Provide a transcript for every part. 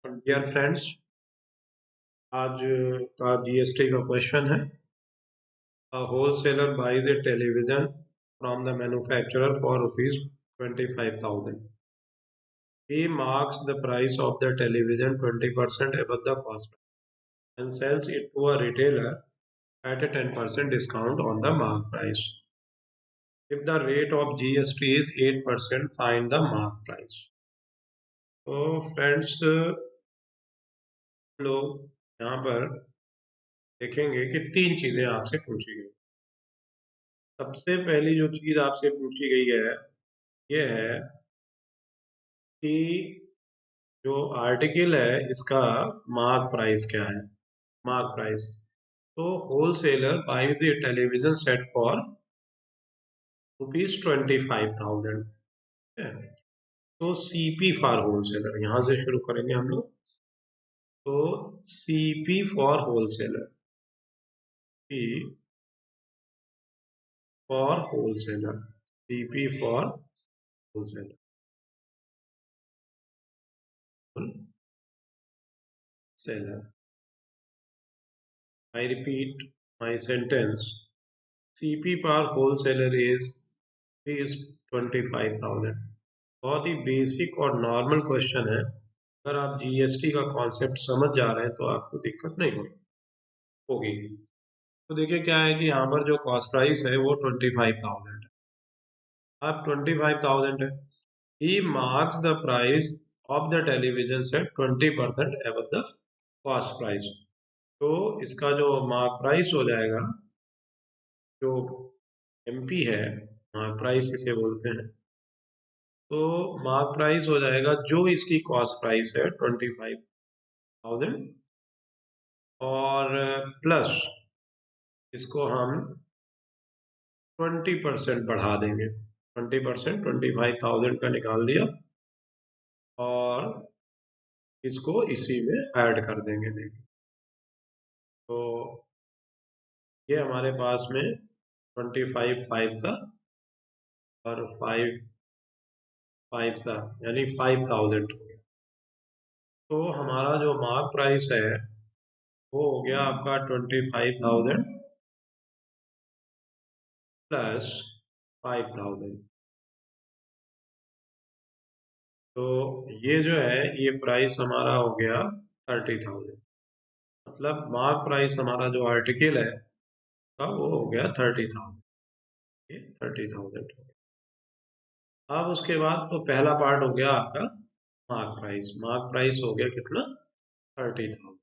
Dear friends, आज का GST का क्वेश्चन है। A wholesaler buys a television from the manufacturer for rupees 25,000. He marks the price of the television 20% above the cost and sells it to a retailer at a 10% discount on the mark price. If the rate of GST is 8%, find the mark price. तो friends, लोग यहाँ पर देखेंगे कि तीन चीजें आपसे पूछी गई। सबसे पहली जो चीज आपसे पूछी गई है ये है कि जो आर्टिकल है इसका मार्क प्राइस क्या है। मार्क प्राइस, तो wholesaler buys a television set for ₹25,000। तो सीपी फॉर होलसेलर, यहां से शुरू करेंगे हम लोग। तो CP for wholesaler, P for wholesaler, CP for wholesaler, seller. I repeat my sentence. CP per wholesaler is 25,000। बहुत ही बेसिक और नॉर्मल क्वेश्चन है। अगर आप जीएसटी का कॉन्सेप्ट समझ जा रहे हैं तो आपको दिक्कत नहीं होगी। तो देखिए क्या है कि यहाँ पर जो कॉस्ट प्राइस है वो 25,000 है। अब 25,000 है। He marks the price of the television set 20% above the cost price. तो इसका जो मार्क प्राइस हो जाएगा, जो एमपी है, मार्क प्राइस किसे बोलते हैं, तो मार्क प्राइस हो जाएगा जो इसकी कॉस्ट प्राइस है 25,000 और प्लस इसको हम 20% बढ़ा देंगे। 20% 25,000 का निकाल दिया और इसको इसी में ऐड कर देंगे। देखिए, तो ये हमारे पास में 25 5 सा और 5 5 सा यानी 5,000 हो गया। तो हमारा जो मार्क प्राइस है वो हो गया आपका 25,000 प्लस 5,000। तो ये जो है ये प्राइस हमारा हो गया 30,000। मतलब मार्क प्राइस हमारा जो आर्टिकल है का वो हो गया 30,000। ये 30,000 हो गया। अब उसके बाद तो पहला पार्ट हो गया आपका मार्क प्राइस। मार्क प्राइस हो गया कितना? 30,000।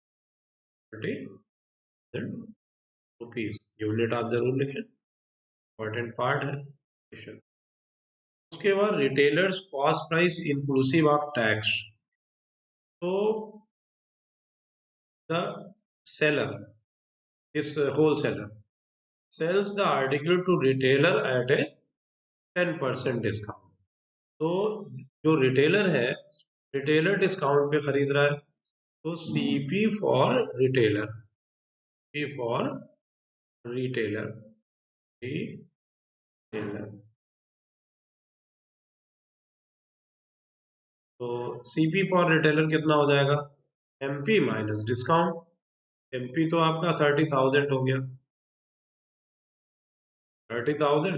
30,000 रुपीज। यूनिट आप जरूर लिखें, इम्पोर्टेंट पार्ट है। उसके बाद retailers cost price inclusive of tax. तो द सेलर, इस wholesaler sells the article to retailer at a 10% discount. तो जो रिटेलर है, रिटेलर डिस्काउंट पे खरीद रहा है, तो CP for retailer, C for retailer, retailer. तो सीपी फॉर रिटेलर कितना हो जाएगा? MP minus discount. एमपी तो आपका 30,000 हो गया, 30,000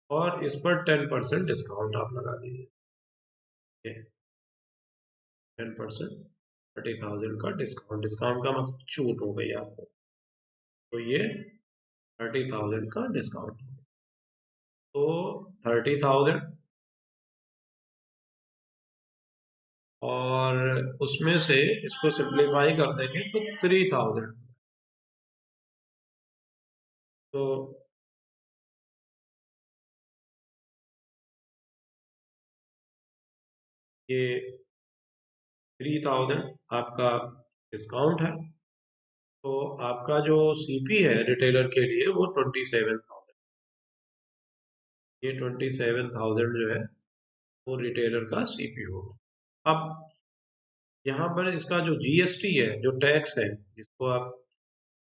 और इस पर 10% डिस्काउंट आप लगा दीजिए। 10%, 30,000 का डिस्काउंट। डिस्काउंट का मतलब छूट हो गई आपको, तो ये 30,000 का डिस्काउंट हो गया। तो 30,000 और उसमें से इसको सिंप्लीफाई कर देंगे तो 3,000। तो ये 3,000 आपका डिस्काउंट है। तो आपका जो सीपी है रिटेलर के लिए वो 27,000। ये 27,000 जो है वो रिटेलर का सीपी होगा। अब यहाँ पर इसका जो जीएसटी है, जो टैक्स है जिसको आप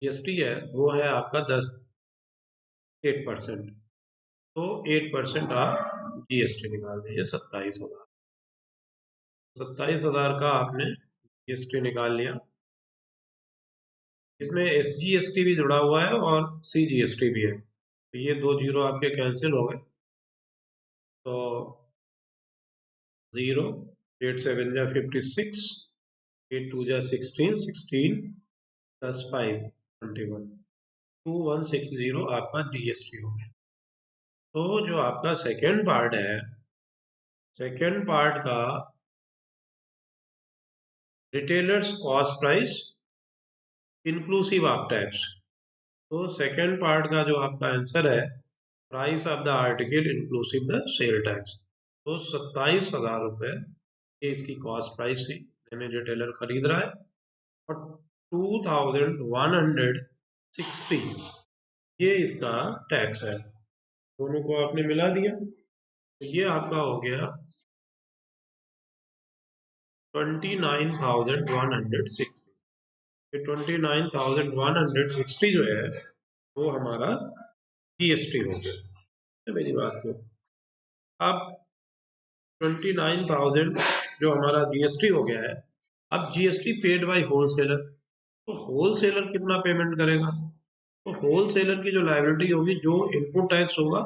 जीएसटी है, वो है आपका 8%। तो 8% आप जीएसटी निकाल दीजिए, 27,000। 27,000 का आपने जीएसटी निकाल लिया। इसमें एसजीएसटी भी जुड़ा हुआ है और सीजीएसटी भी है, तो ये 2 जीरो आपके कैंसिल हो गए। तो 0, 8 7 जा 56, 8 2 जा 16, 16 प्लस 5 21, 2160 आपका जीएसटी हो गया। तो जो आपका सेकेंड पार्ट है, सेकेंड पार्ट का retailers cost price inclusive of tax. तो सेकेंड पार्ट का जो आपका आंसर है, price of the article inclusive the sale tax. तो 27,000 रुपये ये इसकी कॉस्ट प्राइस थी, यानी रिटेलर खरीद रहा है, और 2160 ये इसका टैक्स है। दोनों को आपने मिला दिया, तो ये आपका हो गया 29,160। 29,160 जो है वो हमारा जीएसटी हो गया। मेरी बात को अब 29,000 जो हमारा जीएसटी हो गया है, अब जीएसटी पेड बाय होलसेलर। तो होलसेलर कितना पेमेंट करेगा? तो होलसेलर की जो लायबिलिटी होगी, जो इनपुट टैक्स होगा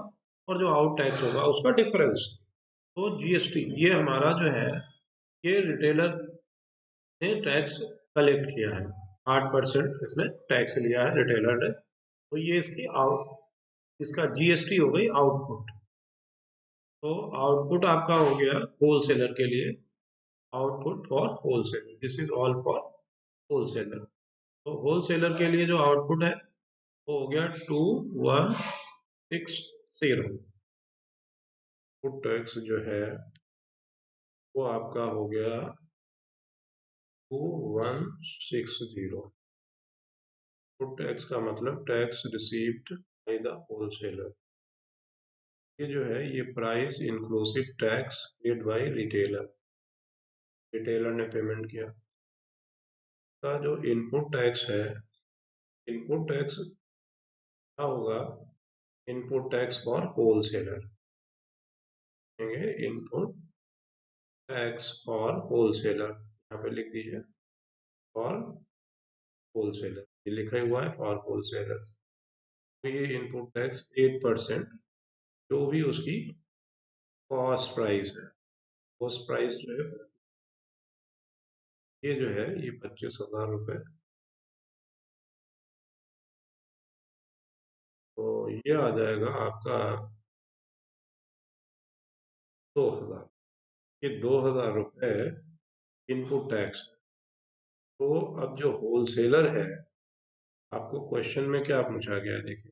और जो आउट टैक्स होगा, उसका डिफरेंस। तो जीएसटी ये हमारा जो है, ये रिटेलर ने टैक्स कलेक्ट किया है, 8% इसने टैक्स लिया है रिटेलर ने, तो ये इसकी इसका जीएसटी हो गई आउटपुट। तो आउटपुट आपका हो गया होलसेलर के लिए, output for wholesaler, this is all for wholesaler. तो होलसेलर के लिए जो आउटपुट है वो हो गया 2160। टैक्स जो है वो आपका हो गया 2160। टैक्स का मतलब tax received by the wholesaler. ये जो है ये price inclusive tax paid by retailer, retailer ने पेमेंट किया। का जो इनपुट टैक्स है, इनपुट टैक्स क्या होगा? Input tax for wholesaler, input tax for wholesaler, यहाँ पे लिख दीजिए फॉर होलसेलर, ये लिखा हुआ है फॉर होलसेलर। तो ये इनपुट टैक्स 8%, जो भी उसकी कॉस्ट प्राइस है, कॉस्ट प्राइस जो है ये जो है ये 25,000 रुपये। तो ये आ जाएगा आपका 2,000। ये 2,000 रुपये इनपुट टैक्स। तो अब जो होलसेलर है, आपको क्वेश्चन में क्या पूछा गया है, देखिए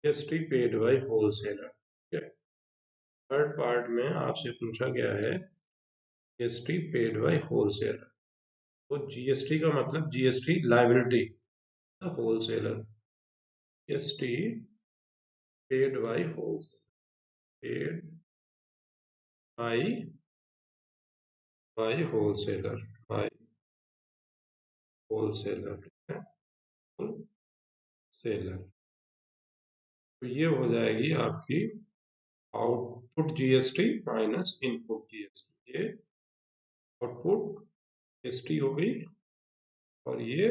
जीएसटी पेड बाय होलसेलर। ठीक है, थर्ड पार्ट में आपसे पूछा गया है जीएसटी पेड बाय होलसेलर। तो जीएसटी का मतलब GST liability wholesaler, GST paid by wholesaler, paid by wholesaler, by wholesaler, ठीक है, होलसेलर। तो ये हो जाएगी आपकी output GST minus input GST. ये आउटपुट जीएसटी हो गई और ये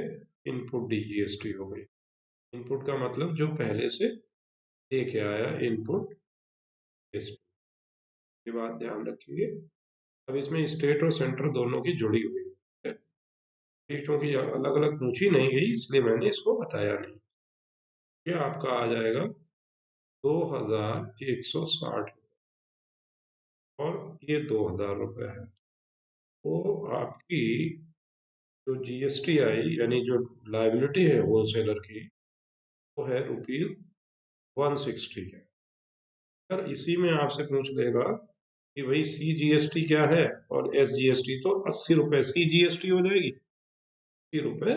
इनपुट जीएसटी हो गई। इनपुट का मतलब जो पहले से दे के आया इनपुट जीएसटी, ये बात ध्यान रखिए। अब इसमें स्टेट और सेंटर दोनों की जुड़ी हुई है, क्योंकि अलग अलग पूछी नहीं गई इसलिए मैंने इसको बताया नहीं। ये आपका आ जाएगा 2,160 और ये 2,000 रुपये है। तो आपकी जो जीएसटी आई, यानी जो लायबिलिटी है होलसेलर की, वो है ₹160 है। अगर इसी में आपसे पूछ लेगा कि भाई सीजीएसटी क्या है और एसजीएसटी, तो 80 रुपये सीजीएसटी हो जाएगी, 80 रुपये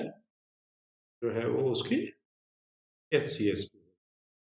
जो है वो उसकी एसजीएसटी।